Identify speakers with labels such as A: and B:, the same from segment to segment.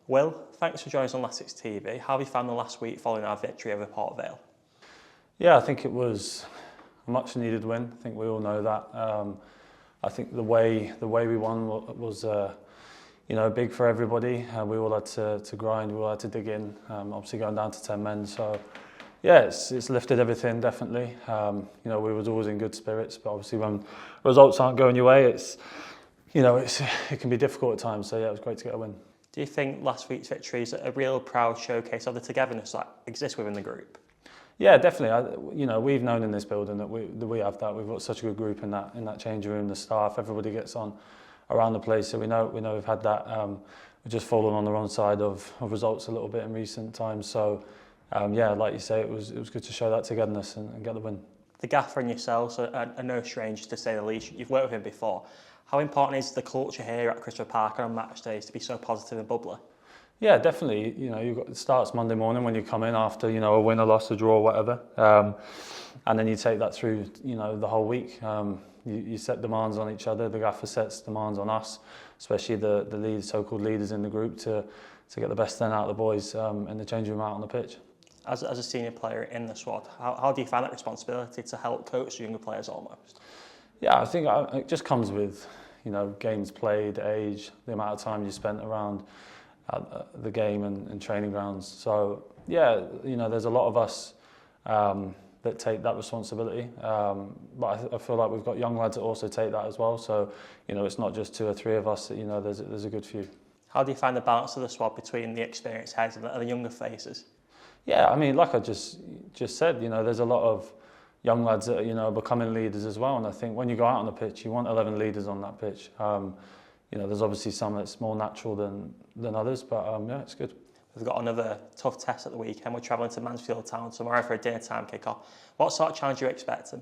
A: Will, thanks for joining us on Latics TV. How have you found the last week following our victory over Port Vale?
B: Yeah, I think it was a much needed win. I think we all know that. I think the way we won was big for everybody. We all had to grind, we all had to dig in, obviously going down to 10 men. So yeah, it's lifted everything, definitely. We was always in good spirits, but obviously when results aren't going your way, it can be difficult at times. So yeah, it was great to get a win.
A: Do you think last week's victory is a real proud showcase of the togetherness that exists within the group?
B: Yeah, definitely. We've known in this building that we have that. We've got such a good group in that changing room. The staff, everybody gets on around the place. So we know we've had that. We've just fallen on the wrong side of results a little bit in recent times. So yeah, like you say, it was good to show that togetherness and get the win. The
A: gaffer and yourselves are no strangers, to say the least. You've worked with him before. How important is the culture here at Christopher Park on match days to be so positive and bubbly?
B: Yeah, definitely. It starts Monday morning when you come in after a win, a loss, a draw, whatever, and then you take that through the whole week. You set demands on each other. The gaffer sets demands on us, especially the so-called leaders in the group, to get the best then out of the boys in the changing room out on the pitch.
A: As a senior player in the squad, how do you find that responsibility to help coach the younger players almost?
B: Yeah, I think it just comes with games played, age, the amount of time you spent around the game and training grounds. So yeah, there's a lot of us that take that responsibility, but I feel like we've got young lads that also take that as well. So it's not just 2 or 3 of us. There's a good few.
A: How do you find the balance of the squad between the experienced heads and the younger faces?
B: Yeah, I mean, like I just said, there's a lot of young lads that are becoming leaders as well. And I think when you go out on the pitch, you want 11 leaders on that pitch. There's obviously some that's more natural than others, but yeah, it's good.
A: We've got another tough test at the weekend. We're travelling to Mansfield Town tomorrow for a dinner time kick-off. What sort of challenge are you expecting?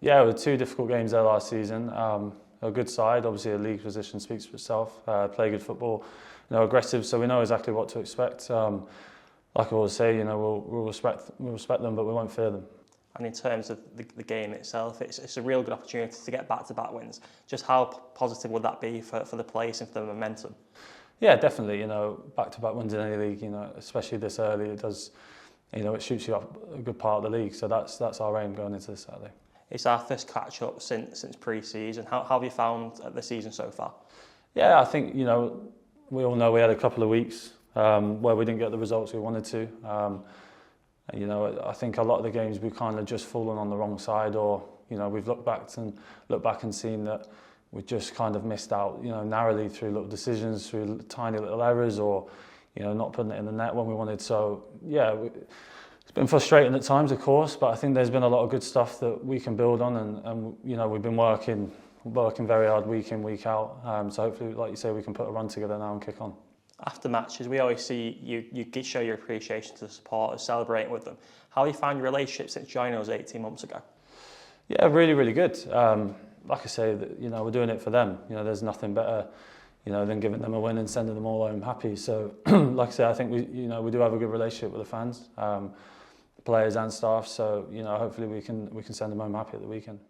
B: Yeah, we had 2 difficult games there last season. A good side, obviously a league position speaks for itself. Play good football, aggressive, so we know exactly what to expect. Like I always say, we'll respect them, but we won't fear them.
A: And in terms of the game itself, it's a real good opportunity to get back-to-back wins. Just how positive would that be for the place and for the momentum?
B: Yeah, definitely. Back-to-back wins in any league, especially this early, it does. It shoots you up a good part of the league. So that's our aim going into this Saturday.
A: It's our first catch-up since pre-season. How have you found the season so far?
B: Yeah, I think we all know we had a couple of weeks where we didn't get the results we wanted to. I think a lot of the games we've kind of just fallen on the wrong side, or we've looked back and seen that we just kind of missed out, narrowly through little decisions, through tiny little errors, or not putting it in the net when we wanted. So yeah, it's been frustrating at times, of course, but I think there's been a lot of good stuff that we can build on, and we've been working very hard week in, week out. So hopefully, like you say, we can put a run together now and kick on.
A: After matches, we always see you show your appreciation to the supporters, celebrating with them. How have you found your relationship since joining us 18 months ago?
B: Yeah, really, really good. Like I say, we're doing it for them. There's nothing better, than giving them a win and sending them all home happy. So, like I say, I think we do have a good relationship with the fans, players and staff. So, hopefully we can send them home happy at the weekend.